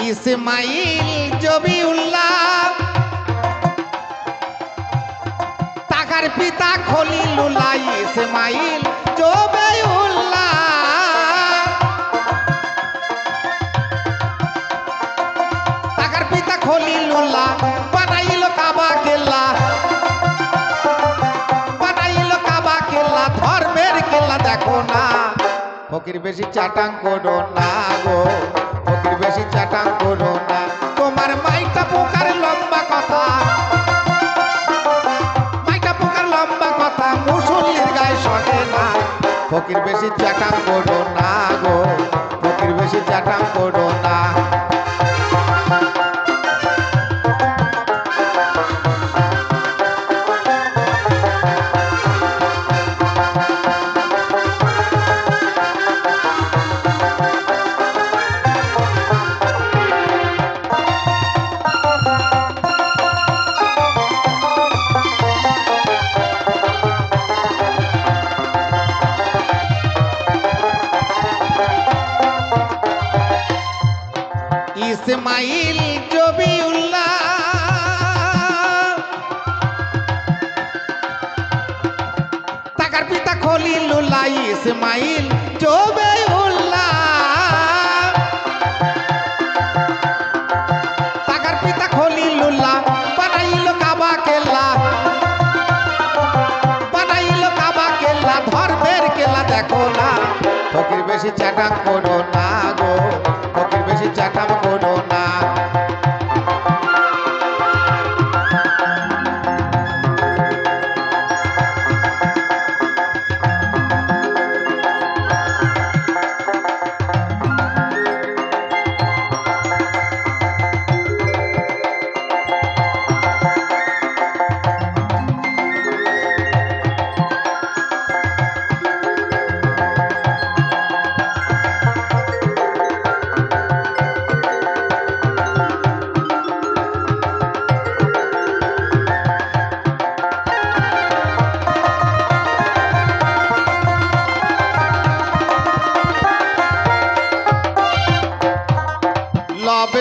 ইসমাইল জবিউল্লাহ টাকার পিতা খলিলুল্লাহ ইসমাইল জবিউল্লাহ টাকার পিতা খলিলুল্লাহ বানাইল কাবা কেল্লা ধর্মের কেল্লা দেখো না ফকির বেশি চাটাং করো না গো ফকির বেশি চাটাং করো না তোমার মাইটা পোকার লম্বা কথা মুসল্লির গায়ে সটে না ফকির বেশি চাটাং করো না গো ফকির বেশি চাটাং করো না ইসমাইল জবিউল্লাহ টাকার পিতা খলিলুল্লাহ ইসমাইল জবিউল্লাহ টাকার পিতা খলিলুল্লাহ বানাইল কাবা কেল্লা ধর্মের কেল্লা দেখো না ফকির বেশি চাটাং করো না গো ফকির বেশি চাটাং করো না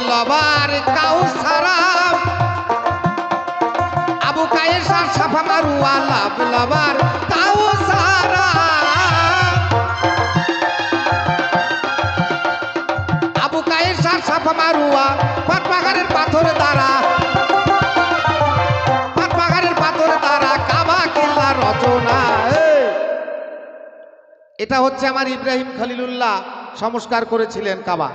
লবার কাউসারা আবু কায়েসার সাফা মারুয়া লবার কাউসারা আবু কায়েসার সাফা মারুয়া পাটবাগানের পাথর দ্বারা কাবা কেল্লা রচনা এটা হচ্ছে আমার ইব্রাহিম খলিলুল্লাহ সংস্কার করেছিলেন কাবা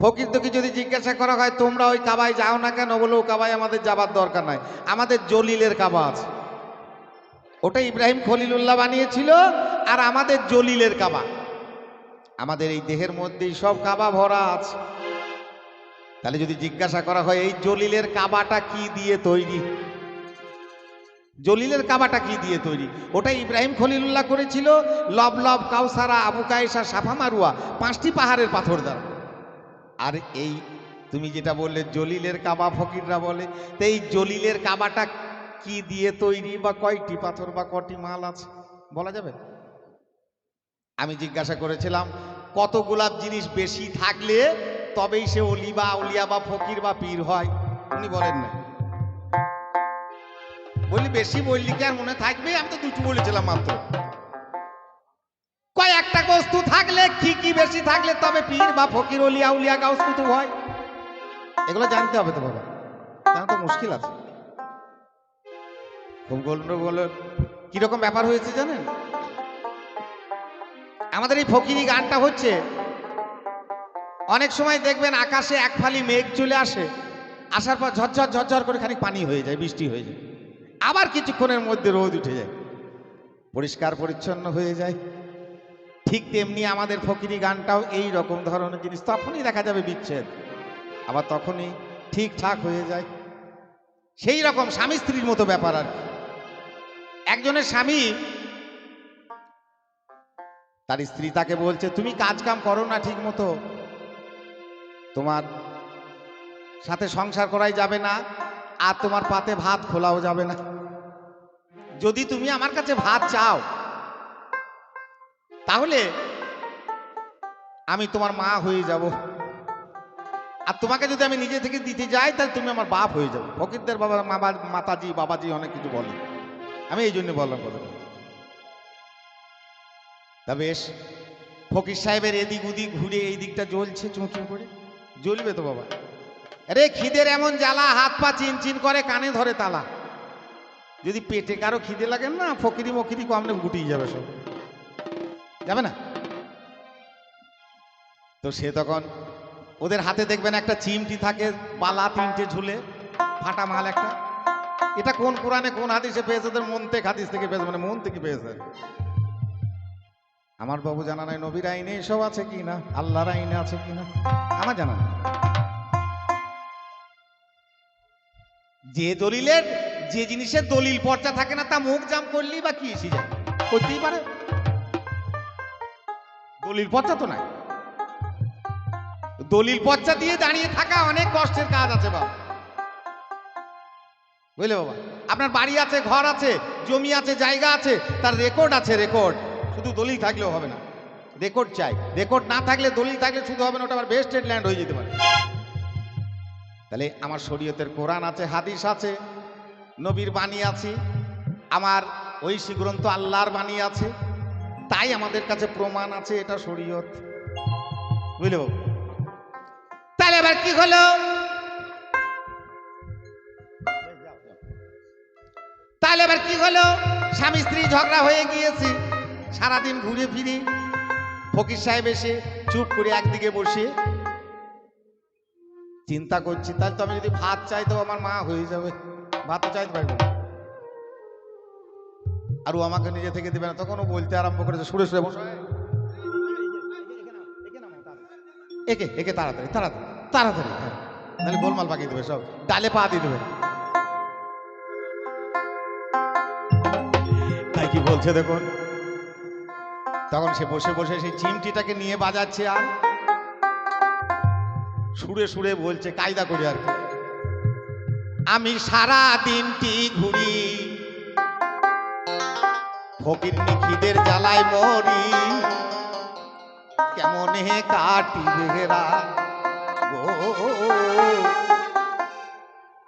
ফকির তোকে যদি জিজ্ঞাসা করা হয় তোমরা ওই কাবায় যাও না কেন বলো কাবায় আমাদের যাবার দরকার নাই আমাদের জলিলের কাবা আছে ওটা ইব্রাহিম খলিলুল্লাহ বানিয়েছিল আর আমাদের জলিলের কাবা আমাদের এই দেহের মধ্যেই সব কাবা ভরা আছে তাহলে যদি জিজ্ঞাসা করা হয় এই জলিলের কাবাটা কি দিয়ে তৈরি জলিলের কাবাটা কি দিয়ে তৈরি ওটা ইব্রাহিম খলিলুল্লাহ করেছিল লব কাউসারা আবু কায়েসা সাফা মারুয়া 5টি পাহাড়ের পাথর দ্বারা আর এই তুমি যেটা বললে জলিলের কাবা ফকিররা বলে তো এই জলিলের কাবাটা কি দিয়ে তৈরি বা কয়টি পাথর বা কটি মাল আছে বলা যাবে আমি জিজ্ঞাসা করেছিলাম কত গোলাপ জিনিস বেশি থাকলে তবেই সে অলি বা আউলিয়া বা ফকির বা পীর হয় উনি বলেন না বলি বেশি বললি কি আর মনে থাকবে আমি তো দুটো বলেছিলাম মাত্র কয়েকটা বস্তু থাকলে কি বেশি থাকলে তবে পীর বা ফকির অলি আউলিয়া গাউস কুতুব হয় এগুলো জানতে হবে তো বাবা জানা তো মুশকিল আছে খুব গন্ডগোলের কিরকম ব্যাপার হয়েছে জানেন আমাদের এই ফকিরি গানটা হচ্ছে অনেক সময় দেখবেন আকাশে এক ফালি মেঘ চলে আসে আসার পর ঝরঝর করে খানিক পানি হয়ে যায় বৃষ্টি হয়ে যায় আবার কিছুক্ষণের মধ্যে রোদ উঠে যায় পরিষ্কার পরিচ্ছন্ন হয়ে যায় ঠিক তেমনি আমাদের ফকিরি গানটাও এই রকম ধরনের জিনিস তখনই দেখা যাবে বিচ্ছেদ আবার তখনই ঠিকঠাক হয়ে যায় সেই রকম স্বামী স্ত্রীর মতো ব্যাপার আর একজনের স্বামী তার স্ত্রী তাকে বলছে তুমি কাজ কাম করো না ঠিক মতো তোমার সাথে সংসার করাই যাবে না আর তোমার পাতে ভাত খোলাও যাবে না যদি তুমি আমার কাছে ভাত চাও তাহলে আমি তোমার মা হয়ে যাব আর তোমাকে যদি আমি নিজে থেকে দিতে যাই তাহলে তুমি আমার বাপ হয়ে যাবে। ফকিরদের বাবা মাতাজি বাবাজি অনেক কিছু বলে, আমি এই জন্য বললাম কথাটা। তা বেশ, ফকির সাহেবের এদিক ওদিক ঘুরে এই দিকটা জ্বলছে চুঁচু করে। জ্বলবে তো বাবা, আরে খিদের এমন জ্বালা, হাত পা চিনচিন করে, কানে ধরে তালা। যদি পেটে কারো খিদে লাগে না, ফকিরি মকিরি কমনে গুটিয়ে যাবে, সব যাবে না। তো সে তখন ওদের হাতে দেখবেন একটা চিমটি থাকে, বালা তিনটে ঝুলে, ফাটা মাল একটা। এটা কোন কোরআনে কোন হাদিসে পেয়েছে? ওদের মন থেকে হাদিস থেকে পেয়েছে, মানে মন থেকে পেয়েছে। আমার বাবু জানা নাই নবীর আইনে এসব আছে কি না, আল্লাহর আইনে আছে কি না, আমার জানা নাই। যে দলিলের, যে জিনিসের দলিল পর্চা থাকে না, তা মুখ জাম করলেই বা কি এসে যায়, করতেই পারে। দলিল পর্চা তো নাই, দলিল পর্চা দিয়ে দাঁড়িয়ে থাকা অনেক কষ্টের কাজ আছে বাবা, বুঝলে বাবা। আপনার বাড়ি আছে, ঘর আছে, জমি আছে, জায়গা আছে, তার রেকর্ড আছে, রেকর্ড। শুধু দলিল থাকলেও হবে না, রেকর্ড চাই। রেকর্ড না থাকলে, দলিল থাকলে শুধু হবে না, ওটা আবার বেস্টেড ল্যান্ড হয়ে যেতে পারে। তাহলে আমার শরীয়তের কোরআন আছে, হাদিস আছে, নবীর বাণী আছে, আমার ঐশী গ্রন্থ আল্লাহর বাণী আছে, তাই আমাদের কাছে প্রমাণ আছে, এটা শরীয়ত, বুঝলে বাবু। তাহলে এবার কি হলো? তাহলে এবার কি হলো? স্বামী স্ত্রী ঝগড়া হয়ে গিয়েছে, সারাদিন ঘুরে ফিরে ফকির সাহেব এসে চুপ করে একদিকে বসে চিন্তা করছি, তাহলে তো আমি যদি ভাত চাইতো আমার মা হয়ে যাবে, ভাত তো চাইতে পারবো না, আর ও আমাকে নিজে থেকে দেবে না। তখন ও বলতে আরম্ভ করেছে সুরে সুরে, বসে একে একে তাড়াতাড়ি তাড়াতাড়ি তাড়াতাড়ি, হ্যাঁ, তাহলে গোলমাল পাকিয়ে দেবে, সব ডালে পা দিয়ে দেবে। তাই কি বলছে দেখুন। তখন সে বসে বসে সেই চিমটিটাকে নিয়ে বাজাচ্ছে, আর সুরে সুরে বলছে, কায়দা করে আর কি, আমি সারা দিনটি ঘুরি, ফকিরনি খিদের জ্বালায় মরি, কেমনে কাটিবে রাত গো,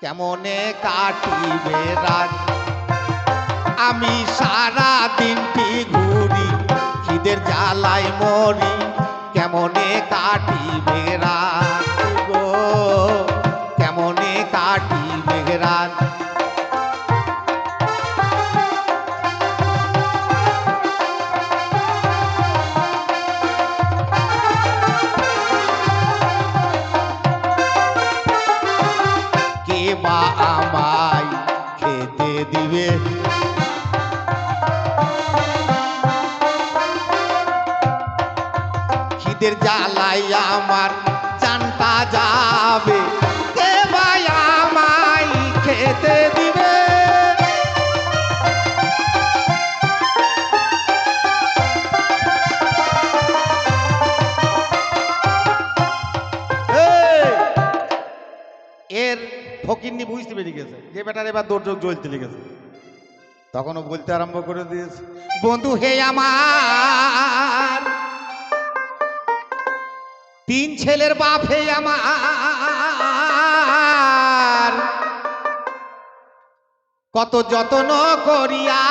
কেমনে কাটিবে রাত, আমি সারা দিনটি ঘুরি, খিদের জ্বালায় মরি, কেমনে কাটিবে রাত গো, কেমনে কাটিবে রাত। কে বা আমায় খেতে দিবে, খিদের জ্বালাই আমার জানটা যাবে, কে ভাই আমায় খেতে দিবে। এর ফকিরনি বুঝতে পেরে গেছে যে বেটার এবার দৌড় জ্বলতে লেগেছে। তখনও বলতে আরম্ভ করে দিয়েছে, বন্ধু হে আমার, তিন ছেলের বাপ হে আমার, কত যত্ন করিয়া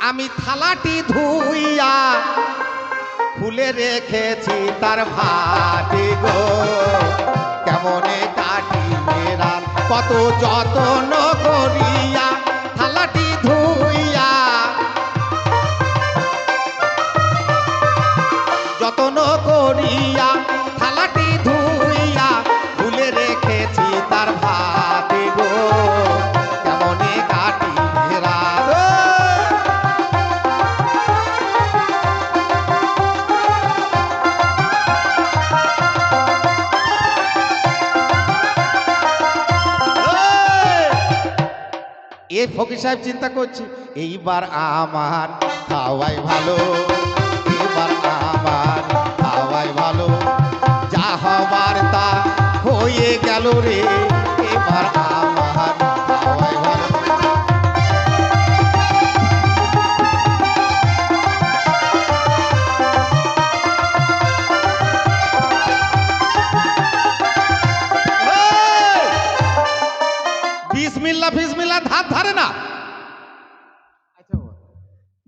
আমি থালাটি ধুইয়া খুলে রেখেছি তার ভাটি গো, কেমনে কাটিবে রাত, কত যত্ন করিয়া থালাটি ধুইয়া, যত্ন করিয়া থালাটি ধুইয়া খুলে রেখেছি তার ভাটি গো, কেমনে কাটিবে রাত। এ ফকির সাহেব চিন্তা করছি, এইবার আমার খাওয়াই ভালো, এবার আমার খাওয়াই ভালো, যা হবার তা হয়ে গেল রে, এবার আমার খাওয়াই ভালো।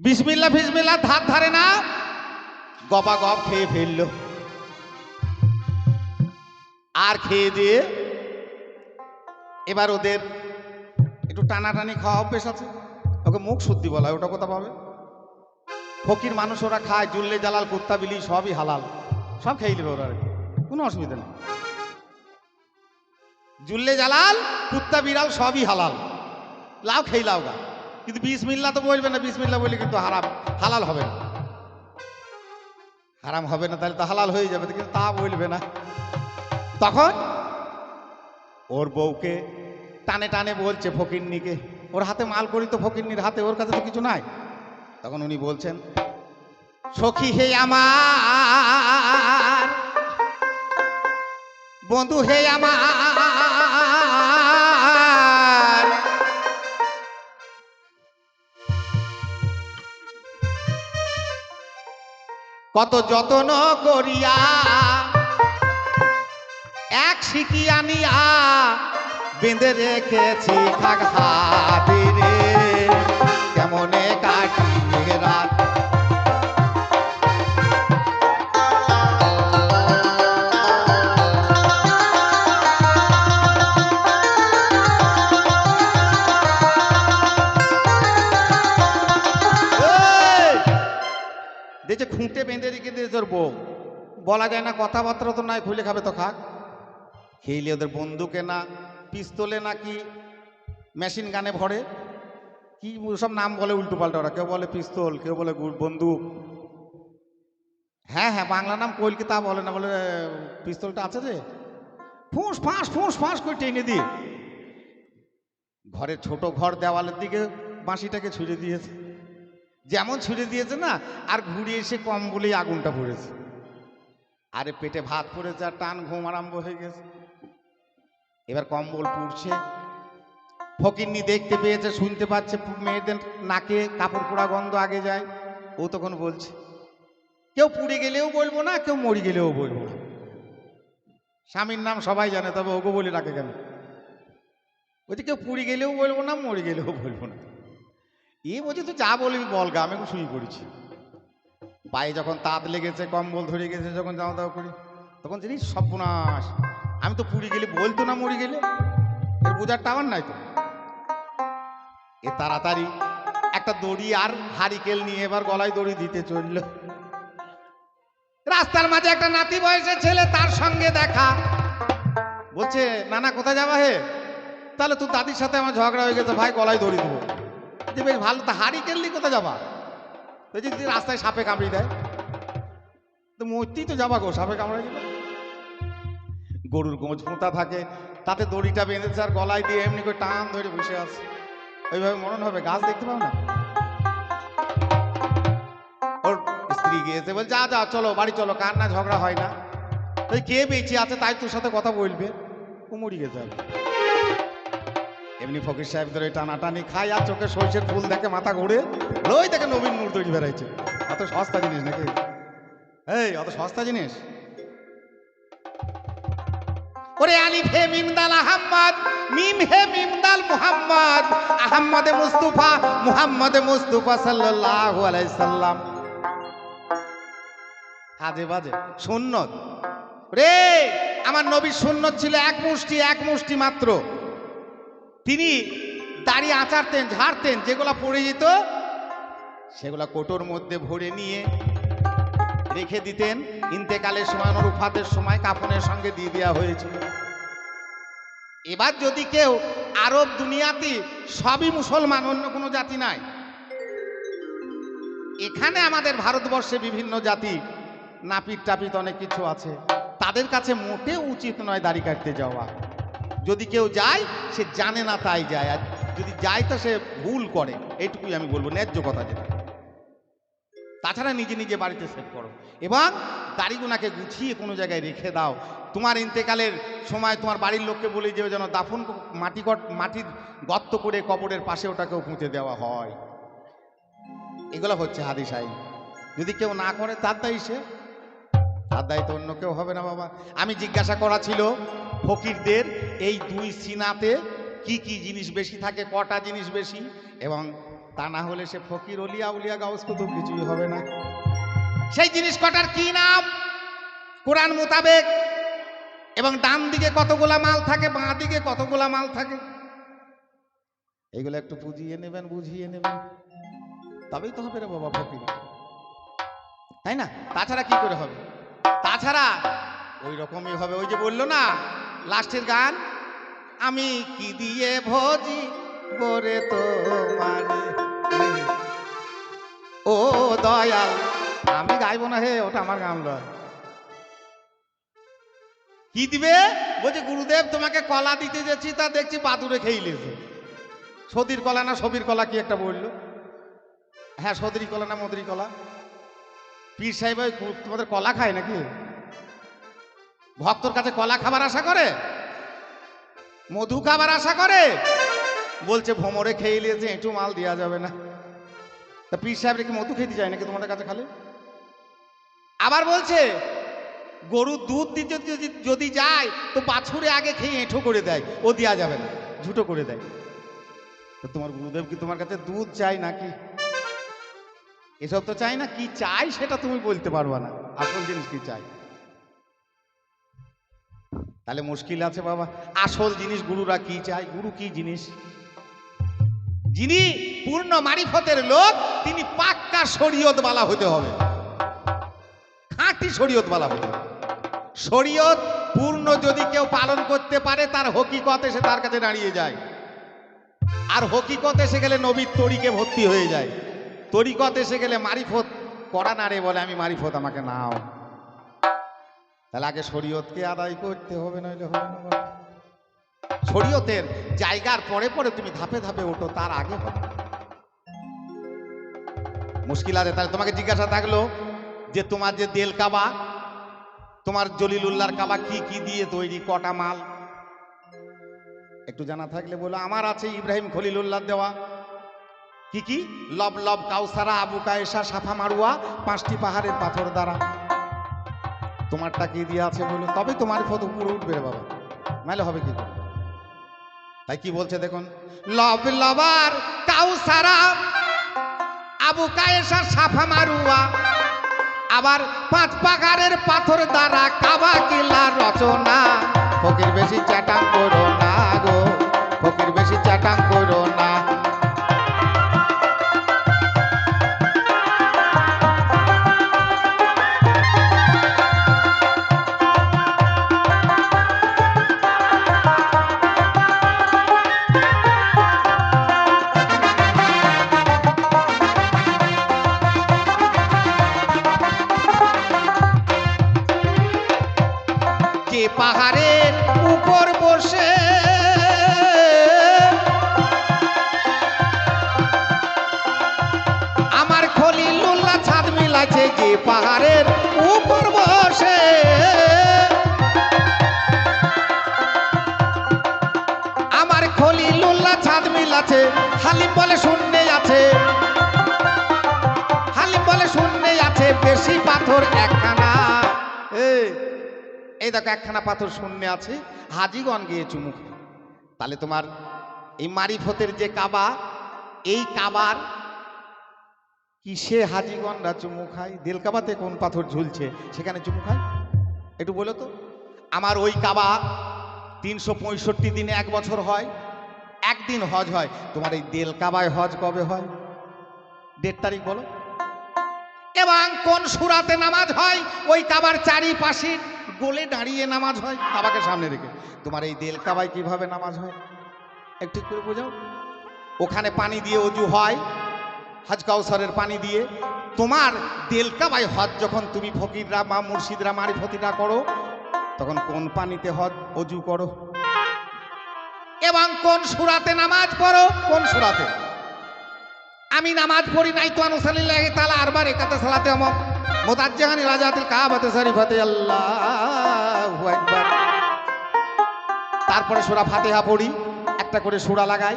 বিসমিল্লা ফিসমিল্লা ধার ধারে না, গপা গপ খেয়ে ফেললো। আর খেয়ে দিয়ে এবার ওদের একটু টানাটানি খাওয়া অভ্যেস আছে, ওকে মুখ শুদ্ধি বলা হয়, ওটা কোথা পাবে? ফকির মানুষ, ওরা খায়, জুল্লে জালাল কুত্তা বিলি সবই হালাল, সব খেয়ে নেবে ওরা, আর কি কোনো অসুবিধা নেই। জুল্লে জালাল কুত্তা বিড়াল সবই হালাল, লাও খেয়ে লাও গা, কিন্তু বিসমিল্লা তো বলবে না। বিসমিল্লা বলে কিন্তু হারাম, হালাল হবে না, হারাম হবে না, তাহলে তো হালাল হয়ে যাবে, কিন্তু তা বলবে না। তখন ওর বউকে টানে টানে বলছে ফকিরনিকে, ওর হাতে মাল করি তো ফকিরনির হাতে, ওর কাছে তো কিছু নাই। তখন উনি বলছেন, সখী হে আমার, বন্ধু হে আমার, কত যত্ন করিয়া এক শিকি আনিয়া বেঁধে রেখেছি থাক হাতে রে, কেমনে কাটিয়ে রাত। দেখছে খুঁটে বেঁধে রেখে দিয়েছে ওর বউ, বলা যায় না, কথাবার্তা তো নাই, খুলে খাবে তো খাক। খেলে ওদের বন্দুকে না পিস্তলে নাকি মেশিন গানে ভরে, কি সব নাম বলে উল্টো পাল্টা ওরা, কেউ বলে পিস্তল, কেউ বলে বন্দুক। হ্যাঁ হ্যাঁ, বাংলা নাম কইল কি তা বলে না, বলে পিস্তলটা আছে যে, ফুঁস ফাঁস করে টেনে দিয়ে ঘরের ছোট ঘর দেওয়ালের দিকে বাঁশিটাকে ছুঁড়ে দিয়েছে, যেমন ছুঁড়ে দিয়েছে না, আর ঘুরে এসে কম বলেই আগুনটা পড়েছে। আরে পেটে ভাত পড়েছে আর টান ঘুম আরম্ভ হয়ে গেছে। এবার কম্বল পুড়ছে, ফকিন্নি দেখতে পেয়েছে, শুনতে পাচ্ছে মেয়েদের নাকে কাপড় পোড়া গন্ধ আগে যায়। ও তখন বলছে, কেউ পুড়ে গেলেও বলবো না, কেউ মরে গেলেও বলবো না, স্বামীর নাম সবাই জানে, তবে ওকে বলে রাখে কেন? বলছে কেউ পুড়ে গেলেও বলবো না, মরে গেলেও বলবো না। এ বলছে তো যা বলবি বলগা, আমি শুয়ে পড়েছি। পায়ে যখন তাঁত লেগেছে, কম্বল ধরে গেছে, যখন যাওয়া দাওয়া করি, তখন জিনিস সর্বনাশ, আমি তো পুড়ে গেলে বলতো না, মরে গেলে, এর বোঝার টাওয়ার নাই তো। এ তাড়াতাড়ি একটা দড়ি আর হারিকেল নিয়ে এবার গলায় দড়ি দিতে চলল। রাস্তার মাঝে একটা নাতি বয়সের ছেলে, তার সঙ্গে দেখা। বলছে, নানা কোথায় যাবা হে? তাহলে তোর দাদির সাথে আমার ঝগড়া হয়ে গেছে, ভাই গলায় দড়ি দেবো। বেশ ভালো, তা হারিকেল নিয়ে কোথায় যাবা? যদি রাস্তায় সাপে কামড়ি দেয় তো মরতেই তো যাবা গো, সাপে কামড়াই দিল। গরুর গোঁজ ফোঁতা থাকে, তাতে দড়িটা বেঁধেছে আর গলায় দিয়ে এমনি করে টান ধরে বসে আছে, ওইভাবে মরণ হবে। গাছ দেখতে পাও না? ওর স্ত্রী গিয়েছে, বল যা যা চলো বাড়ি চলো, কার না ঝগড়া হয় না, তাই কে বেঁচে আছে তাই তোর সাথে কথা বলবে। ও মরি গেছে। এমনি ফকির সাহেবদের ওই টানাটানি খায় আর চোখে সরষের ফুল দেখে মাথা ঘুরে, ওই দেখে নবীন নূর তৈরি বেড়াইছে। অত সস্তা জিনিস নাকি? এই অত সস্তা জিনিস? ওরে আলিফ হে মিম দাল আহম্মদ, মিম হে মিম দাল মুহাম্মদ, আহম্মদে মুস্তাফা, মুহাম্মদে মুস্তাফা সাল্লাল্লাহু আলাইহি সাল্লাম। আজে বাজে সুন্নত রে, আমার নবীর সুন্নত ছিল এক মুষ্টি মাত্র। তিনি দাড়ি আঁচারতেন, ঝাড়তেন, যেগুলা পড়ে যেত সেগুলা কোটোর মধ্যে ভরে নিয়ে রেখে দিতেন। ইন্তেকালের সময়, অনুরূপাতের সময় কাফনের সঙ্গে দিয়ে দেওয়া হয়েছিল। এবার যদি কেউ আরব দুনিয়াতে সবই মুসলমান, অন্য কোনো জাতি নাই। এখানে আমাদের ভারতবর্ষে বিভিন্ন জাতি, নাপিত টাপিত অনেক কিছু আছে, তাদের কাছে মোটেও উচিত নয় দাড়ি কাটতে যাওয়া। যদি কেউ যায় সে জানে না তাই যায়, আর যদি যায় তো সে ভুল করে, এইটুকুই আমি বলবো, ন্যায্য কথা যেটা। তাছাড়া নিজে নিজে বাড়িতে সেভ করো এবং দাড়িগুনাকে গুছিয়ে কোনো জায়গায় রেখে দাও। তোমার ইন্তেকালের সময় তোমার বাড়ির লোককে বলে যে যেন দাফন মাটির গর্ত করে কবরের পাশে ওটাকেও পুঁতে দেওয়া হয়। এগুলো হচ্ছে হাদিস আইন। যদি কেউ না করে তার দায়ী সে, তার দায়িত্ব অন্য কেউ হবে না বাবা। আমি জিজ্ঞাসা করা ছিল ফকিরদের এই দুই সিনাতে কি কি জিনিস বেশি থাকে, কটা জিনিস বেশি, এবং তা না হলে সে ফকির অলিয়া উলিয়া গাউস কুতুব কিছুই হবে না। সেই জিনিস কটার কি নাম? কোরআন মোতাবেক। এবং ডান দিকে কতগুলা মাল থাকে, বাঁ দিকে কতগুলা মাল থাকে, এগুলো একটু বুঝিয়ে নেবেন, বুঝিয়ে নেবেন, তবেই তো হবে রে বাবা ফকির, তাই না? তাছাড়া কি করে হবে? তাছাড়া ওই রকমই হবে। ওই যে বললো না লাস্টের গান, আমি কি দিয়ে ভজি বরে তোমার, ও দয়াল। আমি গাইবো না হে, ওটা আমার গান লয়। কি দিবে? বলছে গুরুদেব তোমাকে কলা দিতে যাচ্ছি, তা দেখছি বাদুরে খেয়ে লেছে। সদির কলা না সবির কলা কি একটা বললো, হ্যাঁ সদরি কলা না মদরি কলা। পীর সাহেব তোমাদের কলা খায় নাকি? ভক্তর কাছে কলা খাবার আশা করে, মধু খাবার আশা করে? বলছে ভোমরে খেয়ে নিয়েছে, একটু মাল দেওয়া যাবে না। তা পীর সাহেব কি মধু খেতে যায় নাকি তোমাদের কাছে খালে? আবার বলছে গরুর দুধ দিতে যদি যায় তো বাছুরে আগে খেয়ে এঁঠো করে দেয়, ও দেওয়া যাবে না, ঝুটো করে দেয়। তো তোমার গুরুদেব কি তোমার কাছে দুধ চাই নাকি? এসব তো চাই না। কি চাই সেটা তুমি বলতে পারবা না, আসল জিনিস কি চাই। তাহলে মুশকিল আছে বাবা। আসল জিনিস গুরুরা কি চায়, গুরু কি জিনিস? যিনি পূর্ণ মারিফতের লোক তিনি পাক্কা শরীয়তওয়ালা হতে হবে, খাঁটি শরীয়তওয়ালা হতে হবে। শরীয়ত পূর্ণ যদি কেউ পালন করতে পারে তার হকিকত এসে তার কাছে দাঁড়িয়ে যায়। আর হকিকত এসে গেলে নবীর তরিকে ভর্তি হয়ে যায়। তরিকত এসে গেলে মারিফত করা না রে, বলে আমি মারিফত আমাকে নাও। তাহলে আগে শরীয়তকে আদায় করতে হবে, নইলে হবে না। শরীয়তের জায়গার পরে পরে তুমি ধাপে ধাপে ওঠো, তার আগে হবে। মুশকিল আছে। তাহলে তোমাকে জিজ্ঞাসা থাকলো যে তোমার যে দেল কাবা, তোমার জলিলুল্লাহর কাবা কি কি দিয়ে তৈরি, কটা মাল? একটু জানা থাকলে বলো। আমার আছে ইব্রাহিম খলিলুল্লাহ দেওয়া। কি কি? লব লব, কাউসারা, আবু কায়েসা, সাফা মারুয়া, 5টি পাহাড়ের পাথর দ্বারা। তোমারটা কি দিয়ে আছে বলো, তবে তোমার ফটো পুরো উঠবে রে বাবা, নাহলে হবে কি করে? তাই কি বলছে দেখুন, লব লবার, কাউসারা, আবু কায়েসা, সাফা মারুয়া, আবার 5 পাহাড়ের পাথর দ্বারা কাবা কিলা রচনা। ফকির বেশি চ্যাটাং করো না গো, ফকির বেশি চ্যাটাং করো না। পাহাড়ের উপর বসে আমার খলিলুল্লাহ ছাদ মিলাছে, যে পাহাড়ের উপর বসে আমার খলিলুল্লাহ ছাদ মিলাছে। হালিম বলে শূন্যে আছে, হালিম বলে শূন্যে আছে, বেশি পাথর একখানা। এই দেখো একখানা পাথর শূন্য আছে, হাজিগণ গিয়ে চুমুক। তাহলে তোমার এই মারিফতের যে কাবা, এই কাবার কিসে হাজিগণরা চুমু খায়? দিল কাবাতে কোন পাথর ঝুলছে সেখানে চুমু খায়? একটু বলো তো। আমার ওই কাবা 365 দিনে 1 বছর হয়, একদিন হজ হয়। তোমার এই দিল কাবায় হজ কবে হয়? ডেট তারিখ বলো। এবং কোন সূরাতে নামাজ হয়? ওই কাবার চারিপাশে গোলে দাঁড়িয়ে নামাজ হয়, কাবাকে সামনে রেখে। তোমার এই দিল কাবায় কিভাবে নামাজ হয় একটু করে বোঝাও। ওখানে পানি দিয়ে ওযু হয়, হজ কাউসারের পানি দিয়ে। তোমার দিল কাবায় হজ যখন তুমি ফকিররা বা মুর্শিদরা মারিফতিরা করো, তখন কোন পানিতে হজ ওযু করো? এবং কোন সূরাতে নামাজ পড়ো? কোন সূরাতে? আমি নামাজ পড়ি নাই তো আনুসাল্লিল্লাহি তাআলা আরবার একাতে সালাতে আমক মুতাজ্জিহান ইলা জাতিল কাবাতে শরীফাতে আল্লাহু আকবার। তারপরে সূরা ফাতিহা পড়ি, একটা করে সূরা লাগাই,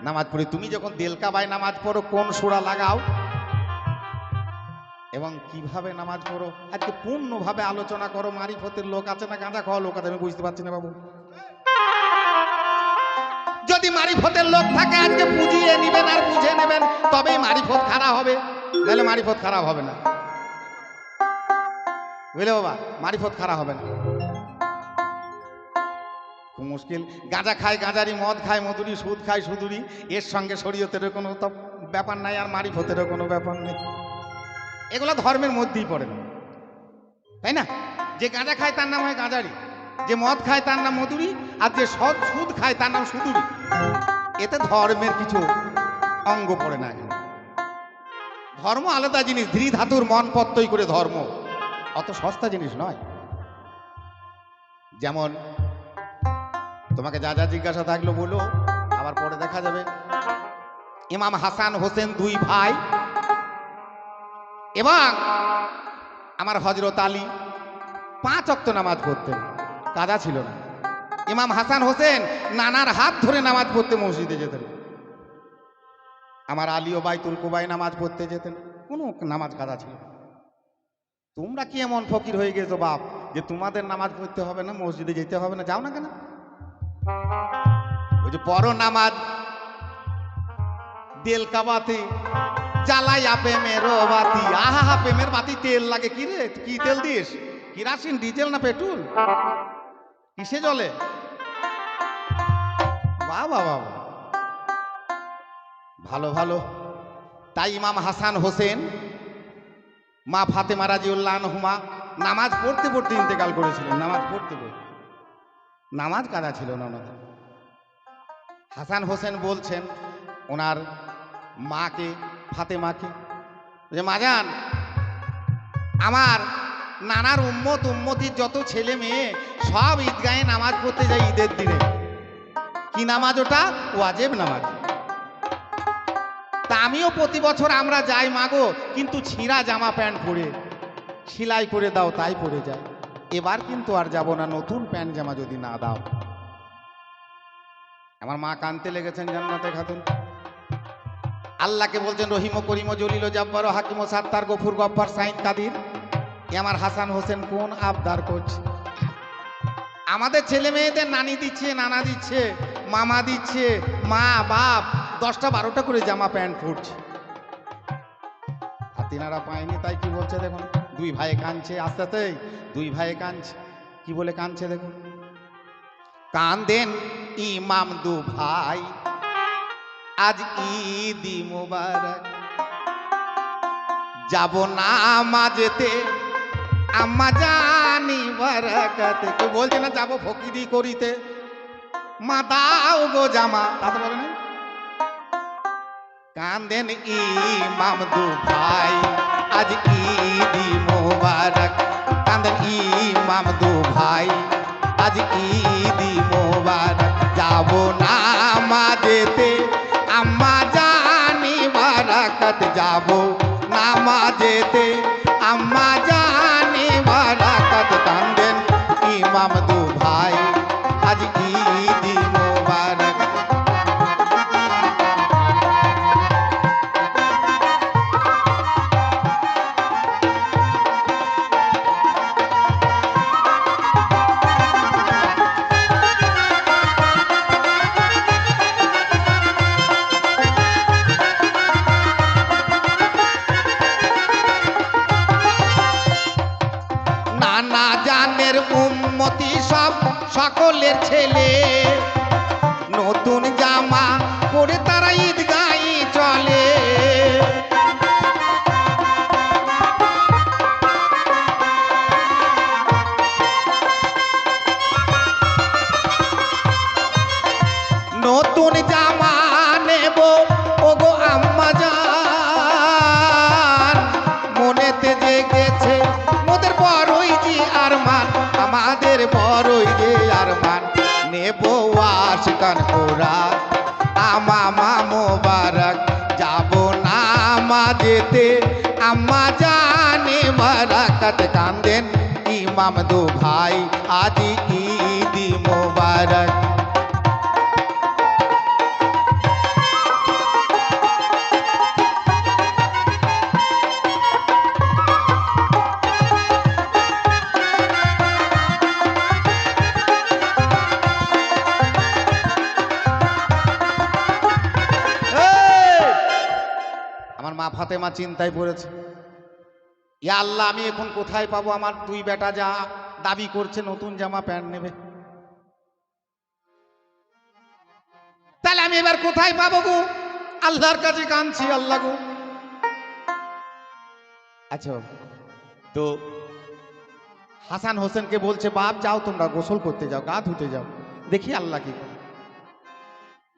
নামাজ পড়ি। তুমি যখন দিল কাবায় নামাজ পড়ো কোন সূরা লাগাও এবং কিভাবে নামাজ পড়ো? আজকে পূর্ণভাবে আলোচনা করো। মারিফতের লোক আছে না গাঁজা খাওয়া লোক আছে? আমি বুঝতে পারছি না বাবু। যদি মারিফতের লোক থাকে আজকে বুঝিয়ে নেবেন আর বুঝে নেবেন, তবেই মারিফত খারাপ হবে, নাহলে মারিফত খারাপ হবে না। বুঝলে বাবা, মারিফত খারাপ হবে না। খুব মুশকিল। গাঁজা খায় গাঁজারি, মদ খায় মধুরি, সুদ খায় সুদুরি, এর সঙ্গে শরীয়তেরও কোনো তো ব্যাপার নাই আর মারিফতেরও কোনো ব্যাপার নেই। এগুলো ধর্মের মধ্যেই পড়ে না, তাই না? যে গাঁজা খায় তার নাম হয় গাঁজারি, যে মদ খায় তার নাম মধুরি, আর যে সুদ খায় তার নাম সুদুরি। এতে ধর্মের কিছু অঙ্গ পড়ে না। ধর্ম আলাদা জিনিস, ধীরি ধাতুর মন পত্তই করে ধর্ম, অত সস্তা জিনিস নয়। যেমন তোমাকে যা যা জিজ্ঞাসা থাকলো বলো, আবার পরে দেখা যাবে। ইমাম হাসান হোসেন দুই ভাই এবং আমার হযরত আলী 5 ওয়াক্ত নামাজ পড়তেন, কাদা ছিল না। ইমাম হাসান হোসেন নানার হাত ধরে নামাজ পড়তে মসজিদে যেতেন। আমার আলীও বাইতুল কুবায় নামাজ পড়তে যেতেন, কোনো নামাজ কাদা ছিল না। তোমরা কি এমন ফকির হয়ে গেছো বাপ যে তোমাদের নামাজ পড়তে হবে না, মসজিদে যেতে হবে না? যাও না কেন? ওই যে বড় নামাজ দেল কাবাতি জ্বালাইয়া প্রেমের বাতি, আহা প্রেমের বাতি তেল লাগে কি রে? কি তেল দিস? কিরাসিন, ডিজেল না পেট্রোল? কিসে জ্বলে? বাবা বাবা, ভালো ভালো। তাই ইমাম হাসান হোসেন, মা ফাতেমা রাদিয়াল্লাহু আনহুমা নামাজ পড়তে পড়তে ইন্তেকাল করেছিলেন। নামাজ পড়তে পড়তে, নামাজ কাদা ছিল না ওনাদের। হাসান হোসেন বলছেন ওনার মাকে, ফাতেমাকে, যে মাজান, আমার নানার উম্মতির যত ছেলে মেয়ে সব ঈদগাহে নামাজ পড়তে যায় ঈদের দিনে। কি নামাজ ওটা? ওয়াজিব নামাজ। তা আমিও প্রতি বছর আমরা যাই মাগো, কিন্তু ছিঁড়া জামা প্যান্ট পরে, সেলাই করে দাও তাই পরে যায়। এবার কিন্তু আর যাব না, নতুন প্যান্ট জামা যদি না দাও। আমার মা কানতে লেগেছেন জান্নাতে খাতুন। আল্লাহকে বলছেন রহিম করিম জলিল জাব্বার হাকিম সাত্তার গফুর গফ্ফার সাইদ কাদির। এ আমার হাসান হোসেন কোন আবদার করছে? আমাদের ছেলে মেয়েদের নানি দিচ্ছে, নানা দিচ্ছে, মামা দিচ্ছে, মা বাপ 10টা 12টা করে জামা প্যান্ট পরছে, আর তিনারা পায়নি। তাই কি বলছে দেখুন, দুই ভাই কাঁদছে, আস্তে আস্তে দুই ভাই কাঁদছে। কি বলে কাঁদছে দেখুন, কান্দেন ইমাম দু ভাই আজ ঈদি মুবারক, যাব নামাজেতে আম্মা জানি বারাকাতে। কেউ বলছে না যাবো ফকিরি করিতে, মা দাও গো জামা, তা তো বলে না। কান্দেন ইমাম দু ভাই আজ ঈদি মুবারক, কান্দেন ইমাম দু ভাই আজ ঈদি মুবারক, যাব নামাজেতে আম্মা জানি বারাকাত, যাব নামাজেতে আম্মা জানি বারাকাত। কান্দেন ইমাম দু ভাই আজ ঈদি মুবারক। নানা জানের উম্মতি সব সকলের ছেলে, নতুন জামা পরে তারা ঈদগাহে চলে। নতুন জামা নেব ওগো আম্মা জান, মনেতে জেগেছে মোদের বড়ই যে আরমান, আমাদের বড়ই যে আরমান। নেব ওয়াশকান কোরা আমামা মোবারক, যাব নামাজেতে আম্মা জানে বারাকাত। কান্দেন ইমাম দু ভাই আজ ঈদি মোবারক। ফাতেমা চিন্তায় পড়েছে, ইয়া আল্লাহ আমি এখন কোথায় পাবো? আমার দুই বেটা যা দাবি করছে নতুন জামা প্যান্ট নেবে, তাহলে আমি এবার কোথায় পাবো গো? আল্লাহর কাছে কাঁদছি, আল্লাহ গো। আচ্ছা, তো হাসান হোসেনকে বলছে, বাপ যাও তোমরা গোসল করতে যাও, গা ধুতে যাও, দেখি আল্লাহ কি করে।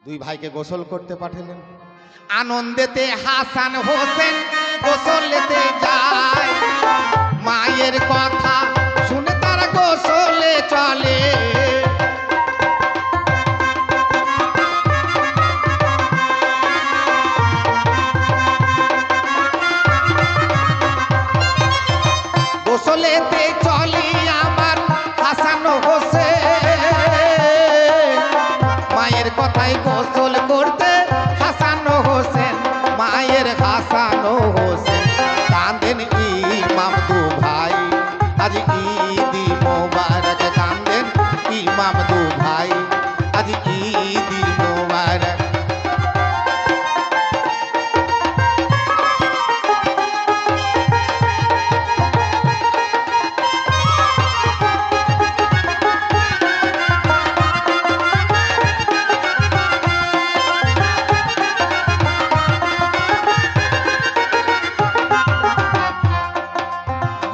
দুই ভাইকে গোসল করতে পাঠালেন। আনন্দেতে হাসান হোসেন গোসলেতে যায়, মায়ের কথা শুনে তারা গোসলে চলে। গোসলেতে চলি আমার হাসান হোসেন, মায়ের কথাই গোসল করতে হাসান হোসেন, মায়ের হাসান হোসেন কাঁদেন ইমাম দু ভাই, আজ ঈদি মোবারক কাঁদেন ইমাম দু ভাই, আজ ঈদি মোবারক।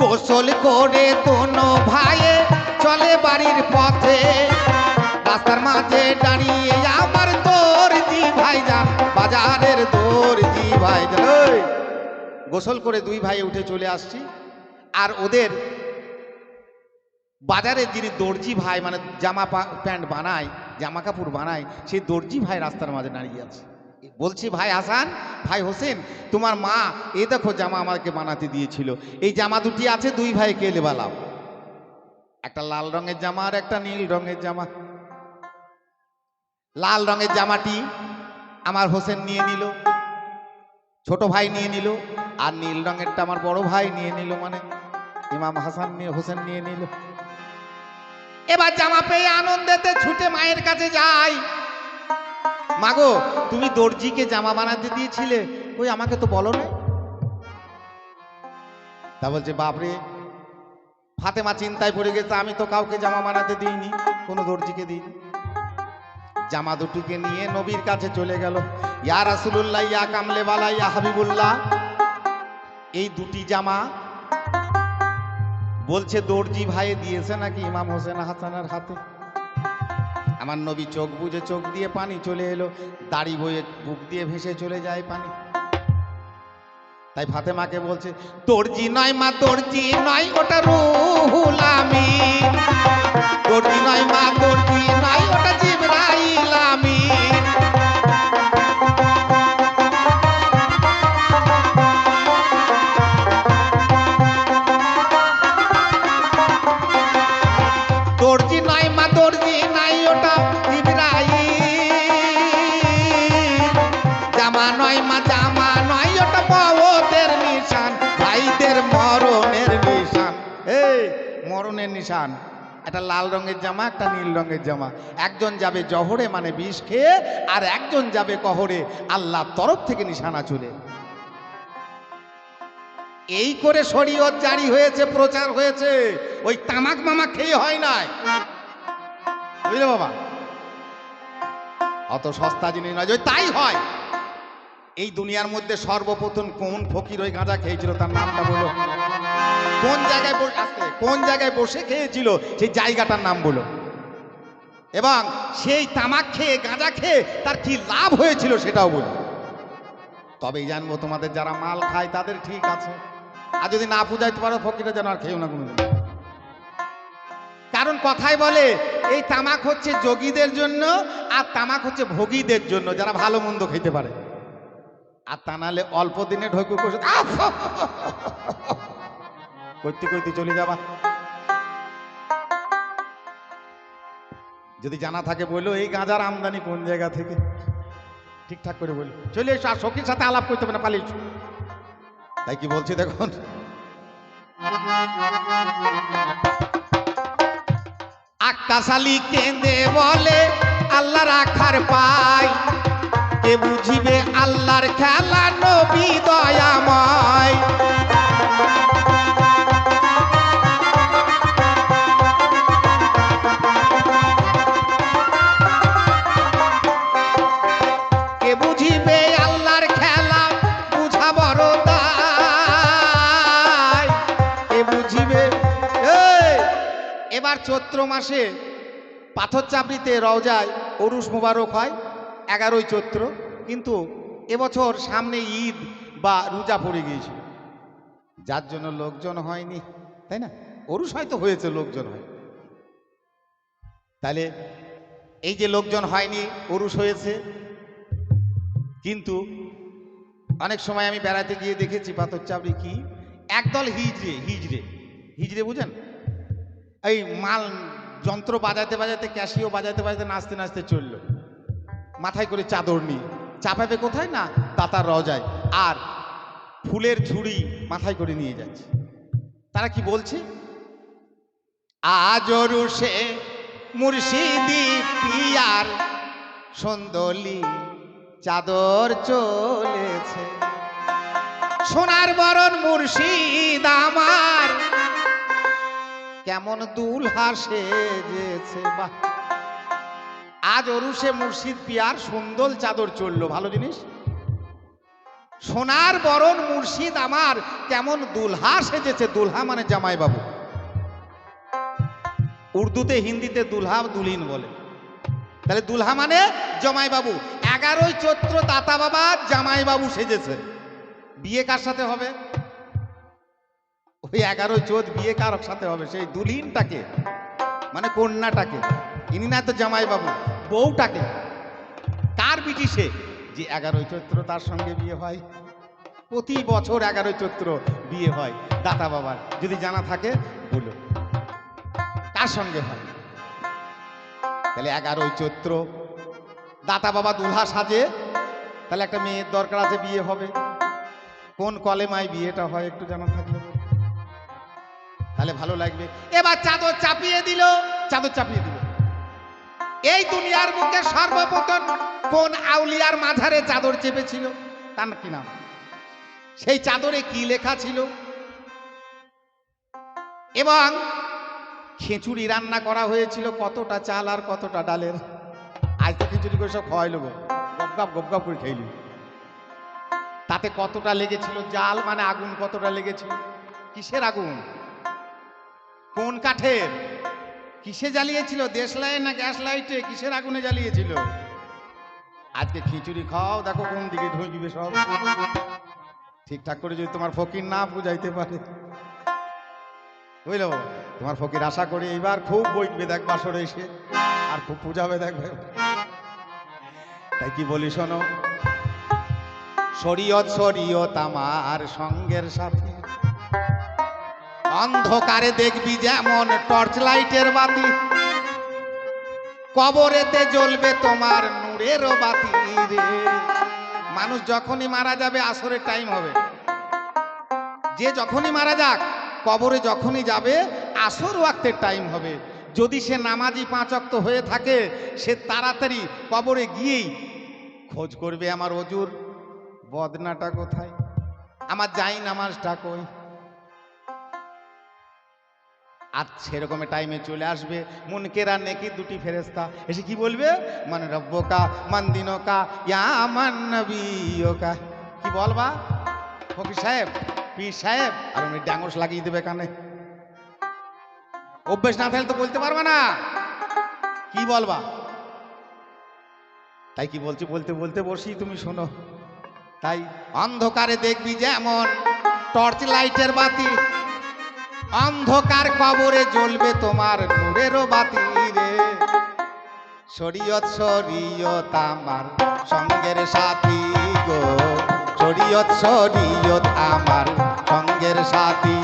গোসল করে দোনো ভাইয়ে চলে বাড়ির পথে, রাস্তার মাঝে দাঁড়িয়ে আমার দর্জি ভাইজান, বাজারের দর্জি ভাইজান। গোসল করে দুই ভাই উঠে চলে আসছি, আর ওদের বাজারের যিনি দর্জি ভাই মানে জামা প্যান্ট বানায়, জামা কাপড় বানায়, সেই দর্জি ভাই রাস্তার মাঝে দাঁড়িয়ে আছে। বলছি, ভাই হাসান, ভাই হোসেন, তোমার মা এই দেখো জামা আমাকে বানাতে দিয়েছিল, এই জামা দুটি আছে, দুই ভাই কেলে বালাও, একটা লাল রঙের জামা আর একটা নীল রঙের জামা। লাল রঙের জামাটি আমার হোসেন নিয়ে নিল, ছোট ভাই নিয়ে নিল, আর নীল রঙেরটা আমার বড় ভাই নিয়ে নিল, মানে ইমাম হাসান নিয়ে হোসেন নিয়ে নিল। এবার জামা পেয়ে আনন্দেতে ছুটে মায়ের কাছে যাই, মাগো তুমি দর্জিকে জামা বানাতে দিয়েছিলে, ওই আমাকে তো বলো না। তা বলছে, বাপরে ফাতেমা চিন্তায় পড়ে গেছে, আমি তো কাউকে জামা বানাতে দিইনি, কোনো দর্জিকে দিইনি। জামা দুটিকে নিয়ে নবীর কাছে চলে গেল, ইয়া রাসূলুল্লাহ, ইয়া কামলেওয়ালা, ইয়া হাবিবুল্লাহ, এই দুটি জামা বলছে দর্জি ভাই দিয়েছে নাকি ইমাম হোসেন হাসানের হাতে। আমার নবী চোখ বুঝে চোখ দিয়ে পানি চলে এলো, দাড়ি বয়ে বুক দিয়ে ভেসে চলে যায় পানি। তাই ফাতেমাকে বলছে, দর্জি নয় মা, দর্জি নয়, ওটা রুহুল আমিন, দর্জি নয় মা, দর্জি নয়, ওটা জিবরাইল আমিন। দর্জি নয় মা, দর্জি নাই, ওটা জিবরাইল। জামা নয় মা, জামা নয়, ওটা মওতের নিশান, ভাইদের মরণের নিশান। এই মরণের নিশান, একটা লাল রঙের জামা, একটা নীল রঙের জামা, একজন যাবে জহরে মানে বিষ খেয়ে, আর একজন যাবে কহরে আল্লাহর তরফ থেকে নিশানা চলে। এই করে শরীয়ত জারি হয়েছে, প্রচার হয়েছে, ওই তামাক মামা খেয়ে হয় নাই, বুঝলে বাবা, অত সস্তা জিনিস নয়, ওই তাই হয়। এই দুনিয়ার মধ্যে সর্বপ্রথম কোন ফকির ওই গাঁজা খেয়েছিল, তার নামটা বলো, কোন জায়গায় কোন জায়গায় বসে খেয়েছিল, সেই জায়গাটার নাম বলো, এবং সেই তামাক খেয়ে গাঁজা খেয়ে তার কি লাভ হয়েছিল সেটাও বলো, তবেই জানবো তোমাদের যারা মাল খায় তাদের ঠিক আছে, আর যদি না বুঝাইতে পারো ফকিরা যেন আর খেয়েও না কোনোদিন। কারণ কথাই বলে এই তামাক হচ্ছে যোগীদের জন্য, আর তামাক হচ্ছে ভোগীদের জন্য, যারা ভালো মন্দ খেতে পারে, আর তা নাহলে অল্প দিনে ঢোকে করতে করতে চলে যাবা। যদি জানা থাকে বললো এই গাঁজার আমদানি কোন জায়গা থেকে, ঠিকঠাক করে বলি, চলে এসো, আর সখীর সাথে আলাপ করতে হবে না, পালিয়ে। তাই কি বলছি দেখুন, আকাশ আলী কেঁদে বলে আল্লাহ রাখার পাই, কে বুঝিবে আল্লাহর খেলা নবী দয়াময়। কে বুঝিবে আল্লাহর খেলা বুঝা বড় দায়। কে বুঝিবে। এবার চৈত্র মাসে পাথর চাপড়িতে রওজায় ওরুস মোবারক হয় 11ই চৈত্র, কিন্তু এবছর সামনে ঈদ বা রোজা পড়ে গিয়েছিল, যার জন্য লোকজন হয়নি, তাই না? ওরুস হয়তো হয়েছে, লোকজন হয়। তাহলে এই যে লোকজন হয়নি, ওরুস হয়েছে, কিন্তু অনেক সময় আমি বেড়াতে গিয়ে দেখেছি পাথর চাপড়ি কি একদল হিজড়ে হিজড়ে হিজড়ে বুঝেন, এই মাল যন্ত্র বাজাতে বাজাতে, ক্যাশিও বাজাতে বাজাতে, নাচতে নাচতে চলল, মাথায় করে চাদর নিয়ে। চাপাবে কোথায় না? দাতার রওজায়। আর ফুলের ঝুড়ি মাথায় করে নিয়ে যাচ্ছে। তারা কি বলছে? আজ ওরুসে মুর্শিদি পিয়ার সন্দলি চাদর চলেছে, সোনার বরণ মুর্শিদ আমার কেমন দুলহা সেজেছে। বাহ! আজ ওরুসে মুর্শিদ পিয়ার সুন্দর চাদর চললো, ভালো জিনিস। সোনার বরণ মুর্শিদ আমার কেমন দুলহা সেজেছে। দুলহা মানে জামাই বাবু, উর্দুতে হিন্দিতে দুলহা দুলহিন বলে। তাহলে দুলহা মানে জামাই বাবু। 11ই চৈত্র দাতা বাবা জামাই বাবু সেজেছে। বিয়ে কার সাথে হবে? ওই 11ই চৈত বিয়ে কার সাথে হবে? সেই দুলহিনটাকে, মানে কন্যাটাকে। ইনি না তো জামাই বাবু, বউটাকে। কার বিটি সে? যে 11ই চৈত্র তার সঙ্গে বিয়ে হয়। প্রতি বছর 11ই চৈত্র বিয়ে হয় দাতা বাবার। যদি জানা থাকে বলো কার সঙ্গে হয়। তাহলে 11ই চৈত্র দাতা বাবা দুলহা সাজে। তাহলে একটা মেয়ের দরকার আছে, বিয়ে হবে। কোন কলেমায় বিয়েটা হয় একটু জানা থাকলে তাহলে ভালো লাগবে। এবার চাদর চাপিয়ে দিল, চাদর চাপিয়ে দিল। এই দুনিয়ার বুকে সর্বপ্রথম কোন আউলিয়ার মাঝারে চাদর চেপেছিল? তার কি নাম? সেই চাদরে কি লেখা ছিল? এবং খিচুড়ি রান্না করা হয়েছিল কতটা চাল আর কতটা ডালের। আজ তো খিচুড়ি করে সব খাওয়াই লোক, গপগাপ গপগাপ করে খাইলি। তাতে কতটা লেগেছিল? জাল মানে আগুন কতটা লেগেছিল? কিসের আগুন? কোন কাঠের? কিসে জ্বালিয়েছিল? দেশলাই না গ্যাস লাইটে? কিসের আগুনে জ্বালিয়েছিল? আজকে খিচুড়ি খাও, দেখো কোন দিকে ঢুকবে সব। ঠিকঠাক করে যদি তোমার ফকির না বুঝাইতে পারে, বুঝলো? তোমার ফকির আশা করি এইবার খুব বইবে, দেখবা সরে এসে আর খুব পূজাবে, দেখবে। তাই কি বলি শোনো, শরীয়ত শরীয়ত আমার সঙ্গের সাথে, অন্ধকারে দেখবি যেমন টর্চ লাইটের বাতি, কবরেতে জ্বলবে তোমার নূরেরও বাতি রে। মানুষ যখনই মারা যাবে আসরের টাইম হবে। যে যখনই মারা যাক, কবরে যখনই যাবে আসর ওয়াক্তের টাইম হবে। যদি সে নামাজি 5 ওয়াক্ত হয়ে থাকে, সে তাড়াতাড়ি কবরে গিয়েই খোঁজ করবে আমার অজুর বদনাটা কোথায়, আমার যাই নামাজটা কই। আর সেরকম টাইমে চলে আসবে মুনকের আর নেকির দুটি ফেরেশতা, এসে কি বলবে? মান রব্বুকা মান দিনুকা ইয়া মান নবিয়ুকা। কি বলবা ফকির সাহেব, পীর সাহেব? আর উনি ডাঙ্গস লাগিয়ে দেবে কানে। অভ্যেস না থাকলে তো বলতে পারবা না, কি বলবা? তাই কি বলছি, বলতে বলতে বসি, তুমি শোনো। তাই অন্ধকারে দেখবি যেমন টর্চ লাইটের বাতি, অন্ধকার কবরে জ্বলবে তোমার নূরেরও বাতি রে। শরীয়ত শরীয়ত আমার সঙ্গের সাথী গো, শরীয়ত শরীয়ত আমার সঙ্গের সাথী।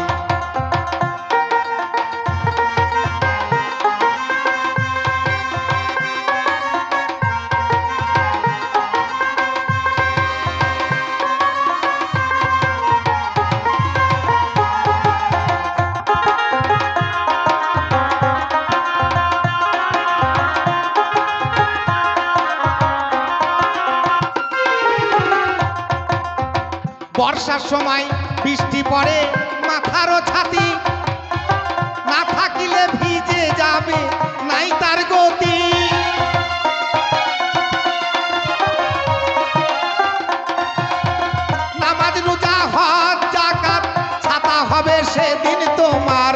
বর্ষার সময় বৃষ্টি পড়ে মাথারও ছাতি, না থাকিলে ভিজে যাবে নাই তার গতি। নামাজ রোজা হজ যাকাত ছাতা হবে সেদিন তোমার।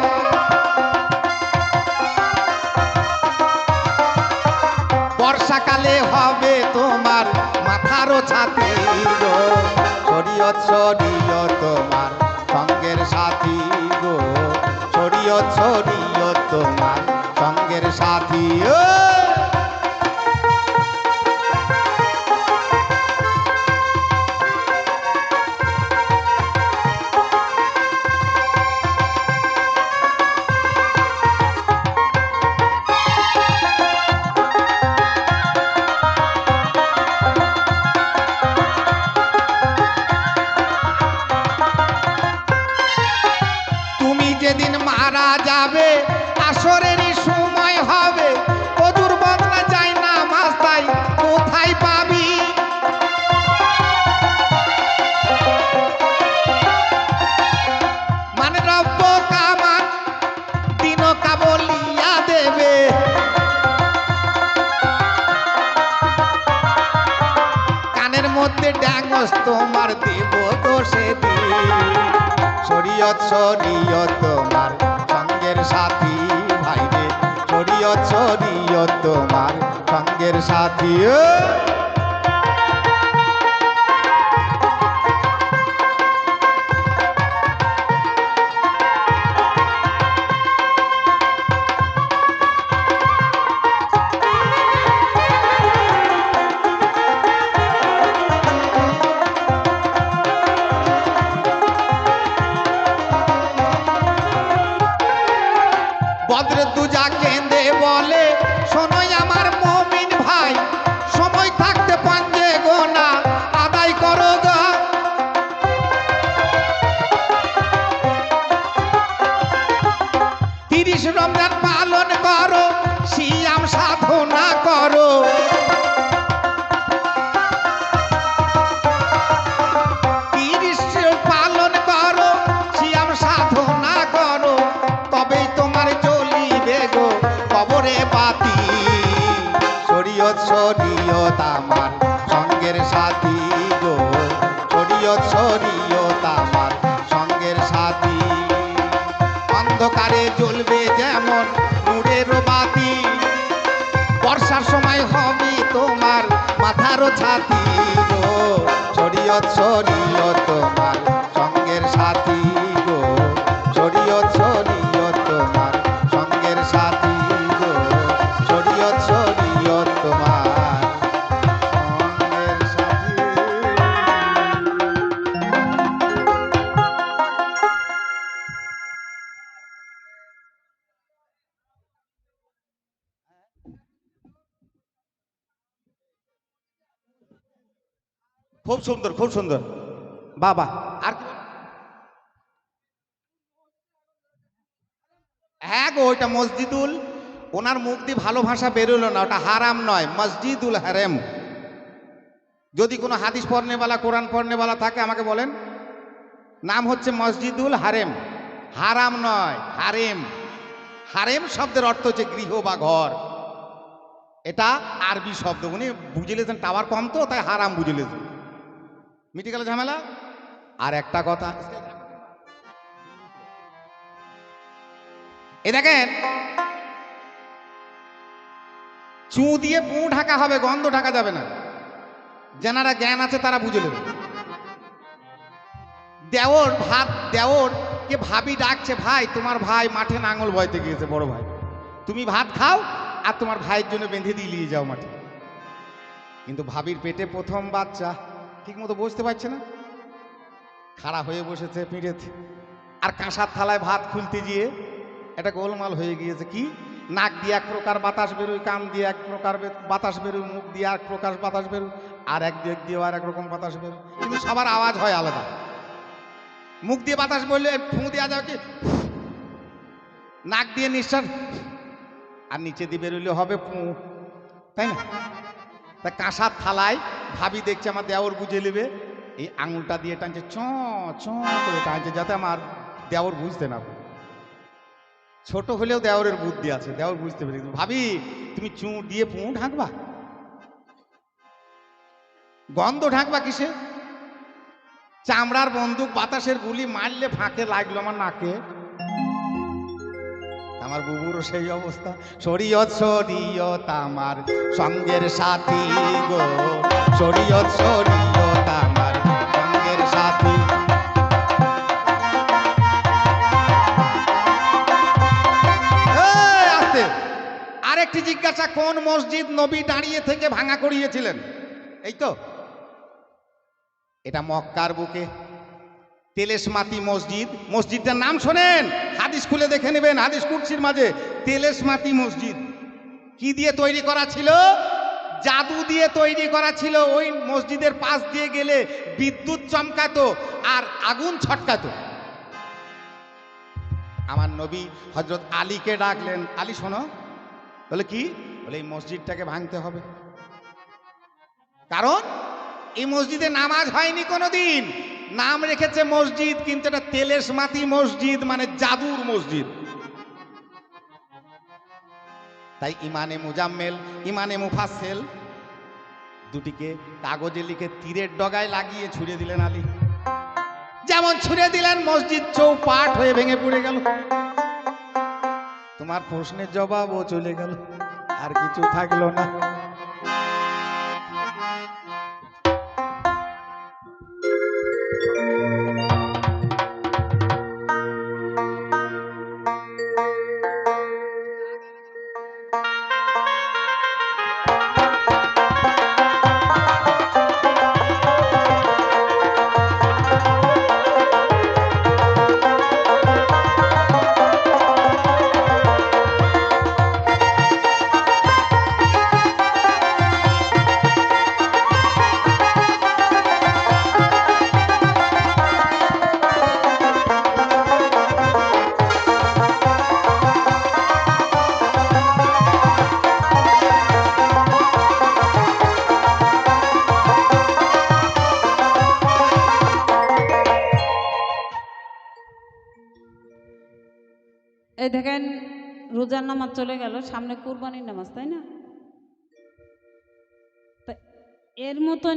বর্ষাকালে হবে তোমার মাথারও ছাতি গো, শরীয়ত শরীয়ত তোমার সঙ্গের সাথী গো, শরীয়ত শরীয়ত তোমার সঙ্গের সাথী। যেদিন মারা যাবে আসরেরই সময় হবে, অজুর বদলা যায় না মাস্তাই কোথায় পাবি। মানে রব্ব কামান দিন কাবলিয়া দেবে, কানের মধ্যে ড্যাঙ্গস তোমার দেব দোষে দিন। শরীয়ত শরীয়ত তোমার সঙ্গের সাথী ভাই রে, শরীয়ত শরীয়ত তোমার সঙ্গের সাথী। বদরে দুজা কেঁদে বলে শোনোই আমার মুমিন ভাই, সময় থাকতে পাঞ্জে গোনা আদায় করো গা। 30 রমজান পালন করো, সিয়াম সাধনা করো, পালন করো সিয়াম সাধনা করো, তবেই তোমার জ্বলিবে গো কবরে বাতি। শরীয়ত শরীয়ত আমার সঙ্গের সাথী গো, শরীয়ত শরীয়ত আমার সঙ্গের সাথী। অন্ধকারে জ্বলবে যেমন নূরের বাতি, বর্ষার সময় হবে তোমার মাথারও ছাতি গো, শরীয়ত শরীয়ত তোমার সঙ্গের সাথী গো, শরীয়ত শরীয়ত তোমার সঙ্গের সাথী গো, শরীয়ত শরীয়ত তোমার সঙ্গের সাথী। খুব সুন্দর খুব সুন্দর বাবা। আর হ্যাঁ গো, ওইটা মসজিদুল, ওনার মুখ দিয়ে ভালো ভাষা বেরোলো না, ওটা হারাম নয়, মসজিদুল হারেম। যদি কোনো হাদিস পড়নেওয়ালা কোরআন পড়নেওয়ালা থাকে আমাকে বলেন, নাম হচ্ছে মসজিদুল হারেম, হারাম নয় হারেম। হারেম শব্দের অর্থ হচ্ছে গৃহ বা ঘর, এটা আরবি শব্দ। উনি বুঝে লেছেন টাওয়ার কম তো, তাই হারাম বুঝে লেছেন, মিটে গেল ঝামেলা। আর একটা কথা, এ দেখেন চু দিয়ে পু ঢাকা হবে, গন্ধ ঢাকা যাবে না। যারা জ্ঞান আছে তারা বুঝে নেবে। দেওর ভাত, দেওর কে ভাবি ডাকছে, ভাই তোমার ভাই মাঠে নাঙল বইতে গিয়েছে, বড় ভাই তুমি ভাত খাও আর তোমার ভাইয়ের জন্য বেঁধে দিয়ে নিয়ে যাও মাঠে। কিন্তু ভাবির পেটে প্রথম বাচ্চা, ঠিক মতো বসতে পারছে না, খাড়া হয়ে বসেছে পিঠেতে, আর কাঁসার থালায় ভাত খুলতে গিয়ে এটা গোলমাল হয়ে গিয়েছে। কি, নাক দিয়ে এক প্রকার বাতাস বেরোয়, কান দিয়ে এক প্রকার বাতাস বেরোয়, মুখ দিয়ে এক প্রকার বাতাস বেরোয়, আর এক দিক দিয়ে আর এক রকম বাতাস বেরোয়, কিন্তু সবার আওয়াজ হয় আলাদা। মুখ দিয়ে বাতাস বললে ফু দেওয়া যাবে কি, নাক দিয়ে নিঃশ্বাস, আর নিচে দিয়ে বেরোলে হবে ফু, তাই না? তা কাঁসার থালায় ভাবি দেখছে আমার দেওর বুঝে নেবে, এই আঙুলটা দিয়ে টানছে, চ চ করে টানছে, যাতে আমার দেওর বুঝতে না পারে। ছোট হলেও দেওরের বুদ্ধি আছে, দেওর বুঝতে পেরে। ভাবি তুমি চুঁ দিয়ে পুঁ ঢাকবা, গন্ধ ঢাকবা কিসে? চামড়ার বন্দুক বাতাসের গুলি মারলে ফাঁকে লাগলো আমার নাকে। আমার বুবুরও সেই অবস্থা। শরীয়ত শরীয়ত আমার সঙ্গের সাথী গো, শরীয়ত শরীয়ত আমার সঙ্গের সাথী। আস্তে আরেকটি জিজ্ঞাসা, কোন মসজিদ নবী দাঁড়িয়ে থেকে ভাঙা করিয়েছিলেন? এই তো, এটা মক্কার বুকে তেলেসমাতি মসজিদ। মসজিদটার নাম শোনেন, হাদিস খুলে দেখে নেবেন, হাদিস কুরসির মাঝে তেলেসমাতি মসজিদ। কি দিয়ে তৈরি করা ছিল? জাদু দিয়ে তৈরি করা ছিল। ওই মসজিদের পাশ দিয়ে গেলে বিদ্যুৎ চমকাতো আর আগুন ছটকাতো। আমার নবী হযরত আলীকে ডাকলেন, আলী শোনো। বলে কি? বলে এই মসজিদটাকে ভাঙতে হবে, কারণ এই মসজিদে নামাজ হয়নি কোনোদিন। নাম রেখেছে মসজিদ, কিন্তু এটা তেলেসমাতি মসজিদ, মানে জাদুর মসজিদ। তাই ইমানে মুজাম্মেল, ইমানে মুফাসসেল দুটিকে কাগজে লিখে তীরের ডগায় লাগিয়ে ছুঁড়ে দিলেন আলী। যেমন ছুঁড়ে দিলেন, মসজিদ চৌপাট হয়ে ভেঙে পড়ে গেল। তোমার প্রশ্নের জবাবও চলে গেল, আর কিছু থাকলো না। এই দেখেন, রোজার নামাজ চলে গেল, সামনে কুরবানির নামাজ, তাই না? এর মতন